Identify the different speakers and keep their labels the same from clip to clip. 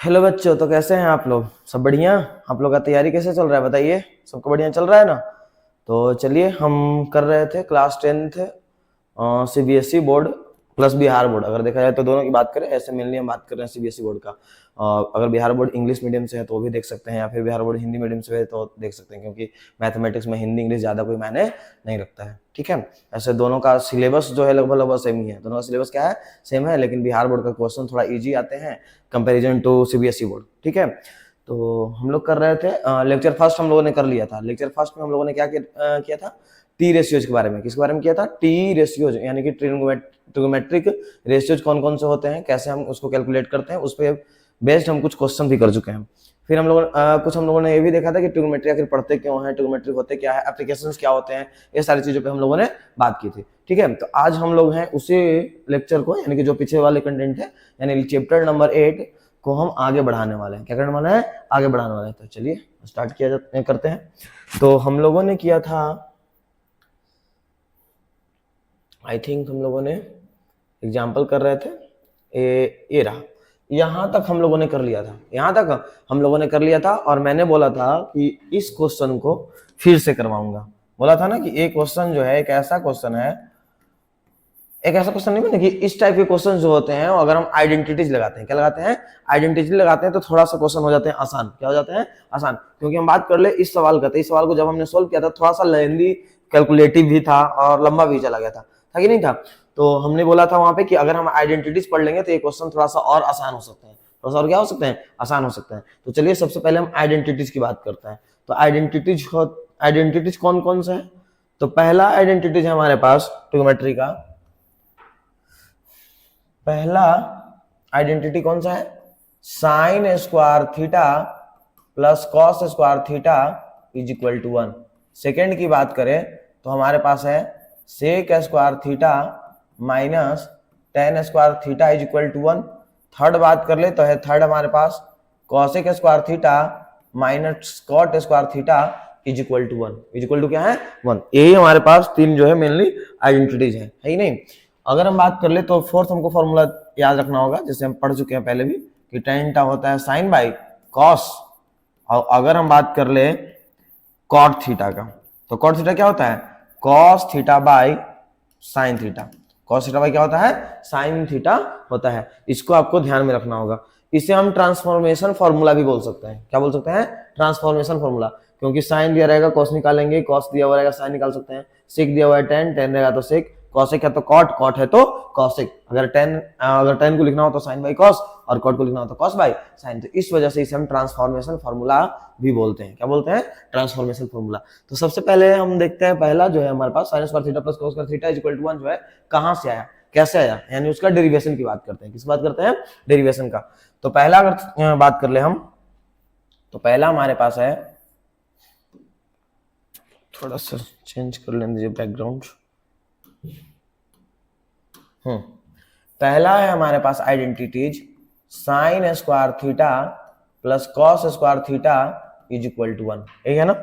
Speaker 1: Hello बच्चों, तो कैसे हैं आप लोग? सब बढ़िया? आप लोग का तैयारी कैसे चल रहा है बताइए? सबको बढ़िया चल रहा है ना? तो चलिए, हम कर रहे थे class 10th CBSE board plus Bihar board. अगर देखा जाए तो दोनों की बात करें, ऐसे मेनली हम बात कर रहे हैं सीबीएसई बोर्ड का। अगर बिहार बोर्ड इंग्लिश मीडियम से है तो वो भी देख सकते हैं, या फिर बिहार बोर्ड हिंदी मीडियम से है तो देख सकते हैं, क्योंकि मैथमेटिक्स में हिंदी इंग्लिश ज़्यादा कोई मायने नहीं रखता है। ठीक है, ऐसे दोनों का सिलेबस जो है लगभग लगभग सेम ही है। दोनों का सिलेबस क्या है? सेम है, लेकिन बिहार बोर्ड का क्वेश्चन थोड़ा ईजी आते हैं कंपेरिजन टू सीबीएसई बोर्ड। ठीक है, तो हम लोग कर रहे थे लेक्चर फर्स्ट हम लोगों ने कर लिया था। लेक्चर फर्स्ट में हम लोगों ने क्या किया था? टी रेशियोज के बारे में। किसके बारे में किया था? टी रेशियोज, यानी कि ट्रिगोमेट्रिक रेशियोज कौन कौन से होते हैं, कैसे हम उसको कैलकुलेट करते हैं, उस पर बेस्ड हम कुछ क्वेश्चन भी कर चुके हैं। फिर हम लोगों ने ये भी देखा था कि ट्रिगोमेट्री आखिर पढ़ते क्यों है, ट्रिगोमेट्री होते क्या है, एप्लीकेशंस क्या होते हैं, ये सारी चीजों पे हम लोगों ने बात की थी। ठीक है, तो आज हम लोग हैं उसी लेक्चर को, यानी कि जो पीछे वाले कंटेंट है, यानी चैप्टर नंबर 8 को हम आगे बढ़ाने वाले हैं। क्या करने वाले हैं? आगे बढ़ाने वाले हैं। तो चलिए स्टार्ट करते हैं। तो हम लोगों ने किया था, आई थिंक हम लोगों ने एग्जाम्पल कर रहे थे, ये रहा, यहां तक हम लोगों ने कर लिया था। यहां तक हम लोगों ने कर लिया था, और मैंने बोला था कि इस क्वेश्चन को फिर से करवाऊंगा। बोला था ना कि एक क्वेश्चन जो है, एक ऐसा क्वेश्चन है, एक ऐसा क्वेश्चन नहीं बने कि इस टाइप के क्वेश्चन जो होते हैं, अगर हम आइडेंटिटीज लगाते हैं, क्या लगाते हैं? आइडेंटिटी लगाते हैं, तो थोड़ा सा क्वेश्चन हो जाते हैं आसान। क्या हो जाते हैं? आसान। क्योंकि हम बात कर ले इस सवाल का, तो इस सवाल को जब हमने सोल्व किया था, थोड़ा सा लेंदी कैलकुलेटिव भी था और लंबा भी चला गया था कि नहीं था? तो हमने बोला था वहां पे कि अगर हम आइडेंटिटीज पढ़ लेंगे तो ये क्वेश्चन थोड़ा सा और आसान हो सकते हैं। थोड़ा सा और क्या हो सकते हैं? आसान हो सकते हैं। तो चलिए सबसे पहले हम आइडेंटिटीज की बात करते हैं। तो आइडेंटिटीज कौन कौन से है? तो पहला आइडेंटिटीज है हमारे पास ट्रिगोमेट्री का, पहला आइडेंटिटी कौन सा है? Sine square theta plus cos square theta is equal to 1। Second की बात करें तो हमारे पास है sec square theta minus tan square theta is equal to 1। Third बात कर ले तो है थर्ड हमारे पास cosec square theta minus cot square theta is equal to 1। Is equal to क्या है? 1। यही हमारे पास तीन जो है मेनली आइडेंटिटीज है ही नहीं? अगर हम बात कर ले तो फोर्थ हमको फॉर्मूला याद रखना होगा, जैसे हम पढ़ चुके हैं पहले भी, कि tan थीटा होता है साइन बाई कॉस। और अगर हम बात कर ले कॉट थीटा का, तो कॉट थीटा क्या होता है? Cos theta by sine theta. Cos theta by क्या होता है? साइन थीटा होता है। इसको आपको ध्यान में रखना होगा। इसे हम ट्रांसफॉर्मेशन फॉर्मूला भी बोल सकते हैं। क्या बोल सकते हैं? Transformation formula. क्योंकि साइन दिया रहेगा कॉस निकालेंगे, कॉस दिया हुआ रहेगा साइन निकाल सकते हैं, सेक दिया हुआ है टेन, टेन रहेगा तो सेक, कॉसेक है तो कॉट, कॉट है तो कॉसेक। अगर टेन को लिखना हो तो साइन बाई कॉस, और कॉट को लिखना हो तो कॉस बाई साइन। तो इस वजह से इसे हम ट्रांसफॉर्मेशन फॉर्मूला भी बोलते हैं। क्या बोलते हैं? Transformation formula. तो सबसे पहले हम देखते हैं, पहला जो है हमारे पास sine square theta plus cos square theta is equal to 1 जो है कहां से आया, कैसे आया, यानी उसका डेरिवेशन की बात करते हैं। किस बात करते हैं? डेरिवेशन का। तो पहला अगर बात कर ले हम, तो पहला हमारे पास है, थोड़ा सा चेंज कर लेने दीजिए बैकग्राउंड। पहला है हमारे पास identities sine square theta plus cos square theta is equal to 1। यही है ना?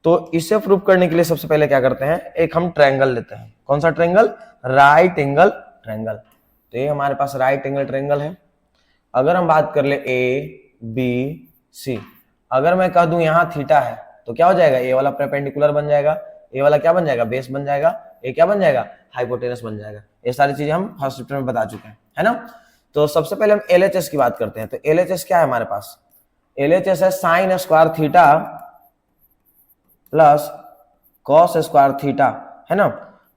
Speaker 1: तो इसे प्रूव करने के लिए सबसे पहले क्या करते हैं, एक हम ट्रायंगल लेते हैं। कौन सा ट्रायंगल? Right angle triangle. तो ये हमारे पास राइट एंगल ट्रायंगल है। अगर हम बात कर ले ए बी सी, अगर मैं कह दूं यहां थीटा है तो क्या हो जाएगा? ए वाला परपेंडिकुलर बन जाएगा, ए वाला क्या बन जाएगा? बेस बन जाएगा, ए क्या बन जाएगा? हाइपोटेनस बन जाएगा। ये सारी चीजें हम फर्स्ट चैप्टर में बता चुके हैं, है ना? तो सबसे पहले हम एलएचएस की बात करते हैं। तो एलएचएस क्या है हमारे पास? एलएचएस है sine square theta plus cos square theta, है ना?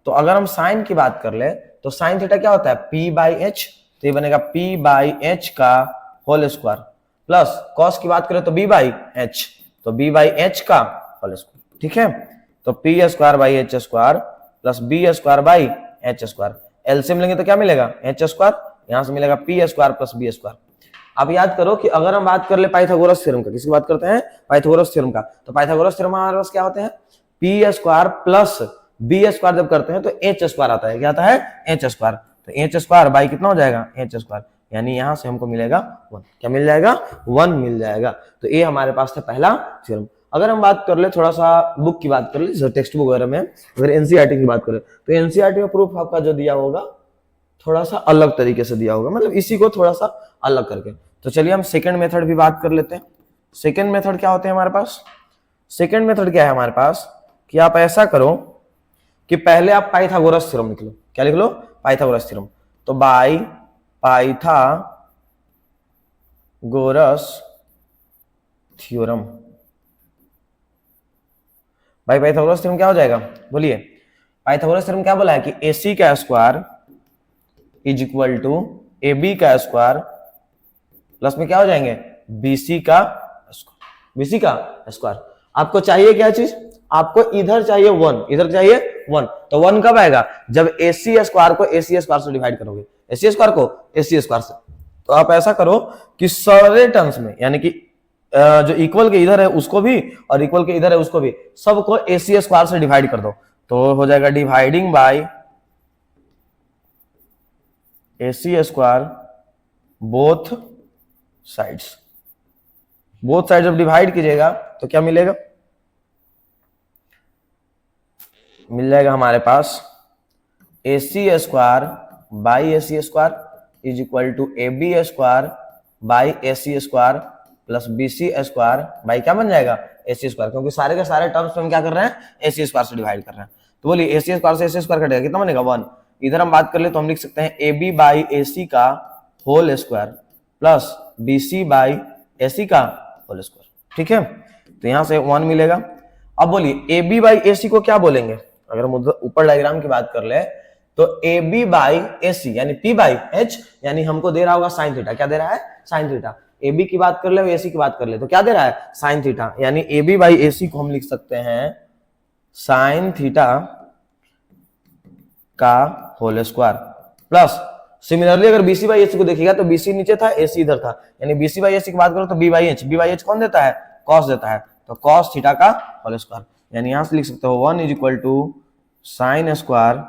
Speaker 1: तो अगर हम साइन की बात कर ले तो साइन थीटा क्या होता है? पी बाई एच, तो ये बनेगा पी बाई एच का होल स्क्वायर, प्लस कॉस की बात करें तो बी बाई एच, तो बी बाई एच का होल स्क्वायर। ठीक है, तो p square by h square plus b square by h square. LCM लेंगे तो क्या मिलेगा? एच स्क्वायर, यहां से मिलेगा p square plus b square. अब याद करो कि अगर हम बात कर ले पाइथागोरस थ्योरम का, किसकी बात करते हैं? पाइथागोरस थ्योरम का। तो पाइथागोरस थ्योरम हमारे पास क्या होते हैं? P square plus b square जब करते हैं तो एच स्क्वायर आता है। क्या आता है? H square. तो एच स्क्वायर बाई कितना हो जाएगा? एच स्क्वायर, यानी यहां से हमको मिलेगा 1। क्या मिल जाएगा? 1 मिल जाएगा। तो ये हमारे पास था पहला थ्योरम। अगर हम बात कर ले थोड़ा सा बुक की बात कर ले, टेक्स्ट बुक वगैरह में, अगर एनसीईआरटी की बात करें तो एनसीईआरटी में प्रूफ आपका जो दिया होगा थोड़ा सा अलग तरीके से दिया होगा, मतलब इसी को थोड़ा सा अलग करके। तो चलिए हम सेकंड मेथड भी बात कर लेते हैं। सेकंड मेथड क्या होते हैं हमारे पास? सेकंड मेथड क्या है हमारे पास कि आप ऐसा करो कि पहले आप पाइथागोरस थ्योरम लिख लो। क्या लिख लो? Pythagoras theorem. तो बाय पाइथागोरस थ्योरम, भाई पाइथागोरस थ्योरम क्या हो जाएगा? बोलिए। पाइथागोरस थ्योरम क्या बोला है कि AC का square is equal to AB का स्क्वायर प्लस में क्या हो जाएंगे? BC का स्क्वायर। BC का स्क्वायर। आपको चाहिए क्या चीज? आपको इधर चाहिए 1, इधर चाहिए 1। तो 1 कब आएगा? जब AC स्क्वायर को AC स्क्वायर से डिवाइड करोगे, AC स्क्वायर को AC स्क्वायर से। तो आप ऐसा करो कि सारे टर्म्स में, यानी कि जो इक्वल के इधर है उसको भी और इक्वल के इधर है उसको भी, सबको AC स्क्वायर से डिवाइड कर दो। तो हो जाएगा dividing by AC square both sides. Both side जब डिवाइड कीजिएगा तो क्या मिलेगा? मिल जाएगा हमारे पास AC square by AC square is equal to AB square by AC square plus BC square by क्या बन जाएगा? AC स्क्वायर, क्योंकि सारे के सारे टर्म्स में हम क्या कर रहे हैं? AC स्क्वायर से डिवाइड कर रहे हैं। तो बोलिए AC स्क्वायर से AC स्क्वायर कटेगा, कितना बनेगा? 1। इधर हम बात कर ले तो हम लिख सकते हैं AB बाई AC का whole square plus BC by AC का होल स्क्वायर। ठीक है, तो यहां से 1 मिलेगा। अब बोलिए AB बाई AC को क्या बोलेंगे? अगर हम ऊपर डायग्राम की बात कर ले तो AB बाई AC यानी P बाई H, यानी हमको दे रहा होगा साइन थीटा। क्या दे रहा है? Sine theta. AB की बात कर ले, AC की बात कर ले तो क्या दे रहा है? Sine theta. यानी AB बाई AC को हम लिख सकते हैं साइन थीटा का होल स्क्वायर प्लस सिमिलरली अगर BC बाई AC को देखिएगा तो BC नीचे था, AC इधर था, यानी BC बाई AC की बात करो तो B by H। B by H कौन देता है? कॉस देता है, तो कॉस थीटा का होल स्क्वायर। यानी यहां से लिख सकते हो 1 is equal to sine square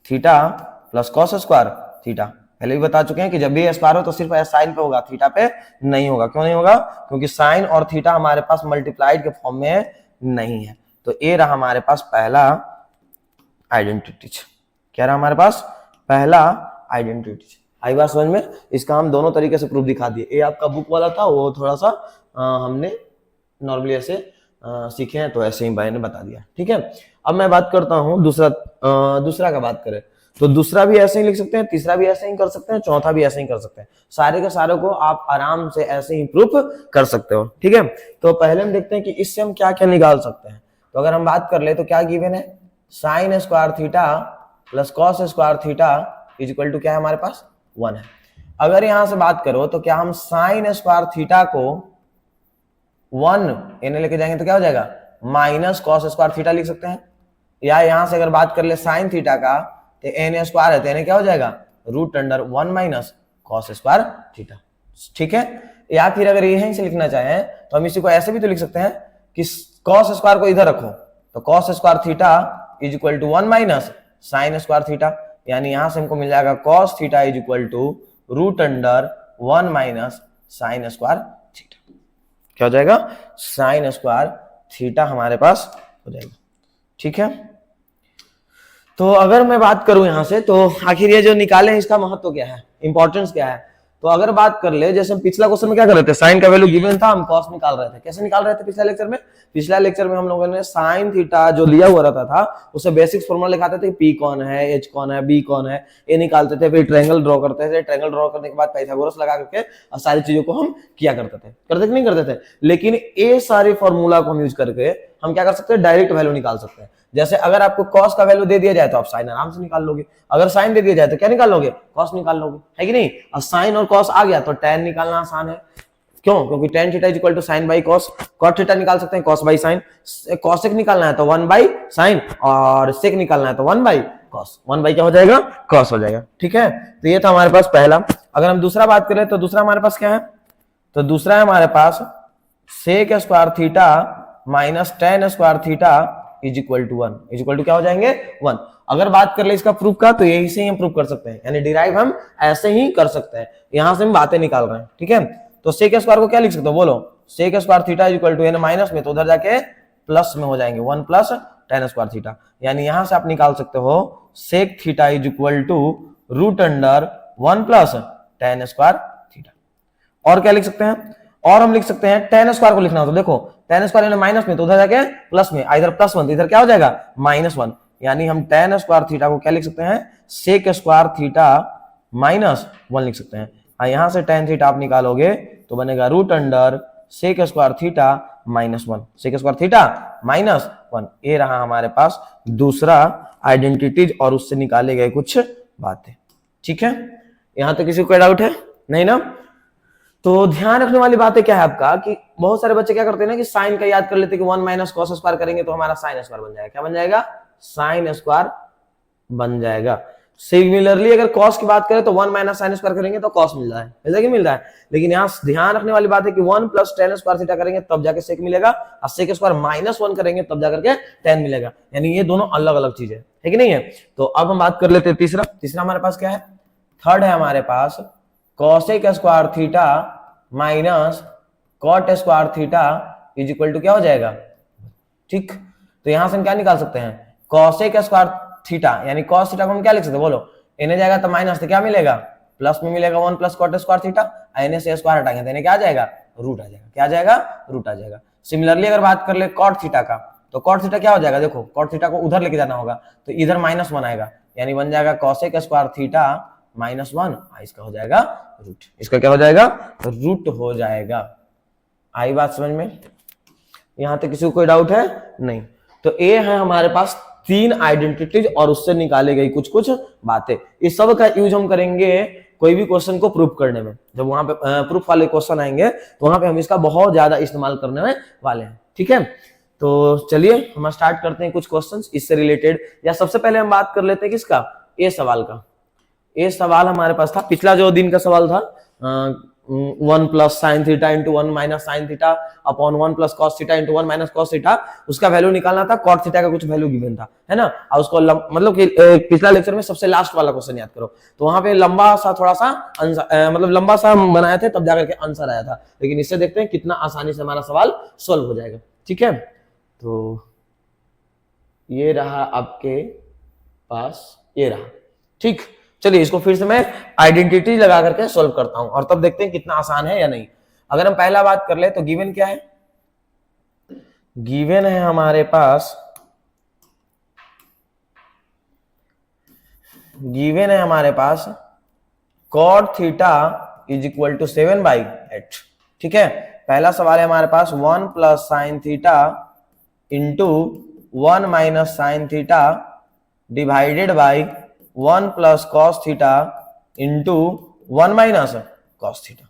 Speaker 1: theta plus cos square theta. पहले भी बता चुके हैं कि जब भी स्क्वायर हो तो सिर्फ साइन पे होगा, थीटा पे नहीं होगा। क्यों नहीं होगा? क्योंकि साइन और थीटा हमारे पास मल्टीप्लाइड के फॉर्म में नहीं है। तो ये रहा हमारे पास पहला आइडेंटिटी। क्या रहा हमारे पास? पहला आइडेंटिटी। आई बात समझ में? इसका हम दोनों तरीके से प्रूफ दिखा दिए। ये आपका बुक वाला था, वो थोड़ा सा हमने नॉर्मली ऐसे सीखे हैं, तो ऐसे ही भाई ने बता दिया। ठीक है, अब मैं बात करता हूं दूसरा का बात करें तो दूसरा भी ऐसे ही लिख सकते हैं, तीसरा भी ऐसे ही कर सकते हैं, चौथा भी ऐसे ही कर सकते हैं। सारे के सारे को आप आराम से ऐसे ही प्रूफ कर सकते हो। ठीक है, तो पहले हम देखते हैं कि इससे हम क्या क्या निकाल सकते हैं। तो अगर हम बात कर ले तो क्या गिवन है? Sine square theta plus cos square theta is equal to क्या है हमारे पास? 1 है। अगर यहां से बात करो तो क्या हम साइन स्क्वायर थीटा को 1 इन्हें लेके जाएंगे तो क्या हो जाएगा? माइनस कॉस स्क्वायर थीटा लिख सकते हैं। या यहां से अगर बात कर ले साइन थीटा का तो एन स्क्वायर है, तो एन क्या हो जाएगा? Root under 1 minus cos square theta. ठीक है, या फिर अगर यहीं से लिखना चाहें तो हम इसी को ऐसे भी तो लिख सकते हैं कि कॉस स्क्वायर को इधर रखो तो cos square theta is equal to 1 minus sine square theta. यानी यहां से हमको मिल जाएगा cos theta is equal to root under 1 minus sine square theta. क्या हो जाएगा? साइन स्क्वायर थीटा हमारे पास हो जाएगा। ठीक है, तो अगर मैं बात करूं यहां से तो आखिर ये जो निकाले हैं इसका महत्व क्या है, इंपॉर्टेंस क्या है? तो अगर बात कर ले, जैसे हम पिछला क्वेश्चन में क्या कर रहे थे, साइन का वैल्यू गिवन था, हम कॉस निकाल रहे थे। कैसे निकाल रहे थे पिछला लेक्चर में? पिछला लेक्चर में हम लोगों ने साइन थीटा जो लिया हुआ रहता था उसे बेसिक्स फॉर्मूला लिखाते थे, पी कौन है, एच कौन है, बी कौन है, ये निकालते थे, फिर ट्रायंगल ड्रॉ करते थे। ट्रायंगल ड्रॉ करने के बाद पाइथागोरस लगा करके और सारी चीजों को हम किया करते थे कि नहीं करते थे? लेकिन ये सारे फॉर्मूला को हम यूज करके हम क्या कर सकते हैं? डायरेक्ट वैल्यू निकाल सकते हैं। जैसे अगर आपको कॉस का वैल्यू दे दिया जाए तो आप साइन आराम से निकाल लोगे, अगर साइन दे दिया जाए तो क्या निकाल लोगे? कॉस निकाल लोगे, है कि नहीं? और साइन और कॉस आ गया तो tan निकालना आसान है। क्यों? क्योंकि tan theta is equal to sine by cos. Cot theta निकाल सकते हैं कॉस बाई साइन। कॉसेक निकालना है तो 1 बाई साइन, और सेक निकालना है तो 1 बाई कॉस। 1 बाई क्या हो जाएगा? कॉस हो जाएगा। ठीक है, तो ये था हमारे पास पहला। अगर हम दूसरा बात करें तो दूसरा हमारे पास क्या है? तो दूसरा है हमारे पास sec square theta minus tan square theta is equal to 1। Is equal to क्या हो जाएंगे? 1। अगर बात कर ले इसका प्रूफ का तो यही से ही हम प्रूफ कर सकते हैं, यानी डिराइव हम ऐसे ही कर सकते हैं। यहां से हम बातें निकाल रहे हैं। ठीक है, तो सेक स्क्वायर को क्या लिख सकते हो? बोलो। Sec square theta is equal to, यानी माइनस में तो उधर जाके प्लस में हो जाएंगे, 1 प्लस tan स्क्वायर थीटा, यानी यहां से आप निकाल सकते हो sec theta is equal to root under 1 plus tan square theta. और क्या लिख सकते हैं, और हम लिख सकते हैं tan स्क्वायर को लिखना हो तो देखो tan स्क्वायर यानी माइनस में, तो उधर जाके प्लस में, इधर प्लस 1 तो इधर क्या हो जाएगा -1, यानी हम tan स्क्वायर थीटा को क्या लिख सकते हैं sec स्क्वायर थीटा -1 लिख सकते हैं। यहां से tan थीटा आप निकालोगे तो बनेगा root under sec square theta -1, sec square theta -1। ये रहा हमारे पास दूसरा आइडेंटिटीज और उससे निकाले गए कुछ बातें। ठीक है, यहां तक किसी को डाउट है नहीं ना? तो ध्यान रखने वाली बात क्या है आपका कि बहुत सारे बच्चे क्या करते हैं ना कि साइन का याद कर लेते हैं कि 1 माइनस कॉस स्क्वायर करेंगे तो हमारा साइन स्क्वायर बन जाएगा। क्या बन जाएगा? साइन स्क्वायर बन जाएगा। सिमिलरली अगर कॉस की बात करें तो 1 माइनस साइन स्क्वायर करेंगे तो कॉस मिल रहा है, मिल रहा है, मिल रहा है। लेकिन यहाँ ध्यान रखने वाली बात है कि 1 प्लस tan स्क्वायर थीटा करेंगे तब जाके सेक मिलेगा, और सेक स्क्वायर -1 करेंगे तब जाकर के tan मिलेगा, यानी ये दोनों अलग अलग चीजें है कि नहीं है। तो अब हम बात कर लेते हैं तीसरा हमारे पास क्या है, थर्ड है हमारे पास cosec square theta minus cot square theta is equal to क्या हो जाएगा, ठीक। तो यहां से हम क्या निकाल सकते हैं, cosec स्क्वायर थीटा यानी cos थीटा को हम क्या लिख सकते हैं, बोलो इन्हें जाएगा तो माइनस, तो क्या मिलेगा प्लस में मिलेगा 1 प्लस cot स्क्वायर थीटा, इन्हें से स्क्वायर हटाएंगे तो इन्हें क्या आ जाएगा, रूट आ जाएगा। क्या आ जाएगा, रूट आ जाएगा। सिमिलरली अगर बात कर ले cot थीटा का, तो cot थीटा क्या हो जाएगा, देखो cot थीटा को उधर लेके जाना होगा तो इधर -1 आएगा, यानी बन जाएगा cosec स्क्वायर थीटा -1, इसका हो जाएगा रूट, इसका क्या हो जाएगा, रूट हो जाएगा। आई बात समझ में? यहां तक किसी को कोई डाउट है नहीं? तो ये है हमारे पास 3 आइडेंटिटीज और उससे निकाले गई कुछ बातें। इस सब का यूज हम करेंगे कोई भी क्वेश्चन को प्रूफ करने में। जब वहां पे प्रूफ वाले क्वेश्चन आएंगे तो वहां पे हम इसका बहुत ज्यादा इस्तेमाल करने वाले हैं। ठीक है, तो चलिए हम स्टार्ट करते हैं कुछ क्वेश्चंस इससे रिलेटेड। या सबसे पहले हम बात कर लेते हैं किसका, ये सवाल का। ये सवाल हमारे पास था, पिछला जो दिन का सवाल था 1 plus sine theta into 1 minus sine theta upon 1 plus cos theta into 1 minus cos theta, उसका वैल्यू निकालना था, कॉट थीटा का कुछ वैल्यू गिवन था, है ना। और उसको मतलब कि पिछला लेक्चर में सबसे लास्ट वाला क्वेश्चन याद करो, तो वहां पे लंबा सा थोड़ा सा मतलब लंबा सा हम बनाए थे तब जाकर के आंसर आया था। लेकिन इससे देखते हैं कितना आसानी से हमारा सवाल सोल्व हो जाएगा। ठीक है, तो ये रहा आपके पास, ये रहा, ठीक। चलिए इसको फिर से मैं आइडेंटिटी लगा करके सॉल्व करता हूं और तब देखते हैं कितना आसान है या नहीं। अगर हम पहला बात कर ले तो गिवन क्या है, गिवन है हमारे पास, गिवन है हमारे पास cot theta is equal to 7/8। ठीक है, पहला सवाल है हमारे पास 1 plus sine theta into 1 minus sine theta divided by 1 plus cos theta into 1 minus cos theta.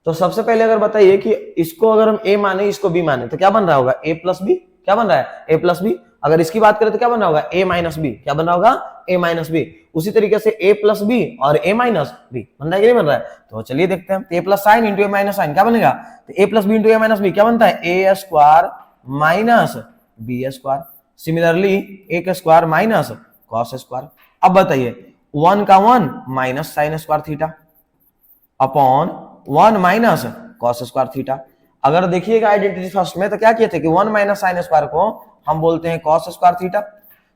Speaker 1: तो सबसे पहले अगर बताइए कि इसको अगर हम a माने इसको b माने तो क्या बन रहा होगा, a प्लस बी, क्या बन रहा है a प्लस बी। अगर इसकी बात करें तो क्या बन रहा होगा a माइनस बी, क्या बन रहा होगा a माइनस बी। उसी तरीके से a प्लस बी और a माइनस बी बन रहा है कि नहीं बन रहा है। तो चलिए देखते हैं, a plus sine into a minus sine क्या बनेगा, तो a plus B into a minus B क्या बनता है, a square minus b square. Similarly a का स्क्वायर माइनस कॉस स्क्वायर। अब बताइए 1 का 1 minus sine square theta upon 1 minus cos square theta. अगर देखिएगा आइडेंटिटी फर्स्ट में तो क्या किए थे कि 1 माइनस साइन स्क्वायर को हम बोलते हैं cos square theta.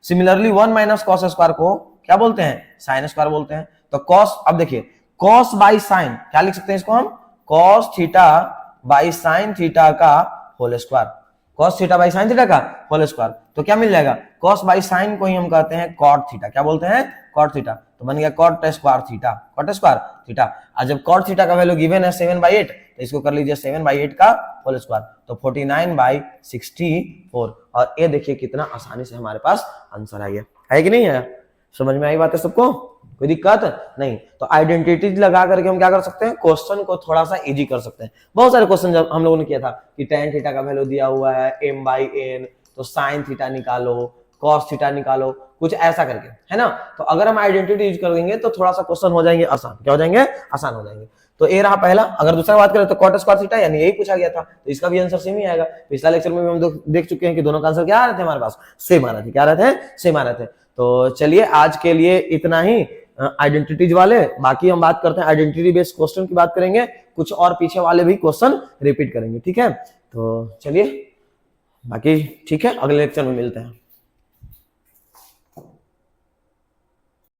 Speaker 1: Similarly 1 minus cos square को क्या बोलते हैं, साइन स्क्वायर बोलते हैं। तो कॉस, अब देखिए कॉस बाई साइन क्या लिख सकते हैं इसको हम, cos theta by sine theta का whole square, cos theta by sine theta का होल स्क्वायर। तो क्या मिल जाएगा, कॉस बाई साइन को ही हम कहते हैं कॉट थीटा, क्या बोलते हैं कॉट थीटा। तो बन गया cot square theta, cot square theta. और जब कॉट थीटा का वैल्यू गिवन है 7/8 तो इसको कर लीजिए 7/8 का होल स्क्वायर, तो 49/64। और ये देखिए कितना आसानी से हमारे पास आंसर आ गया, है कि नहीं है। समझ में आई बात है सबको, कोई दिक्कत नहीं। तो आइडेंटिटीज लगा करके हम क्या कर सकते हैं, क्वेश्चन को थोड़ा सा इजी कर सकते हैं। बहुत सारे क्वेश्चन जब हम लोगों ने किया था कि tan थीटा का वैल्यू दिया हुआ है m/n, तो साइन थीटा निकालो, कॉस थीटा निकालो, कुछ ऐसा करके, है ना। तो अगर हम आइडेंटिटी यूज कर देंगे तो थोड़ा सा क्वेश्चन हो जाएंगे आसान। क्या हो जाएंगे, आसान हो जाएंगे। तो ये रहा पहला। अगर दूसरा बात करें तो कॉट स्क्वायर थीटा, यानी यही पूछा गया था, तो इसका भी आंसर सेम ही आएगा। पिछला लेक्चर में भी हम देख चुके हैं कि दोनों का आंसर क्या आ रहे थे हमारे पास, सेम आ रहे थे। क्या आ रहे थे, सेम आ रहे थे। तो चलिए आज के लिए इतना ही आइडेंटिटीज वाले। बाकी हम बात करते हैं आइडेंटिटी बेस्ड क्वेश्चन की बात करेंगे, कुछ और पीछे वाले भी क्वेश्चन रिपीट करेंगे। ठीक है, तो चलिए बाकी ठीक है, अगले लेक्चर में मिलते हैं।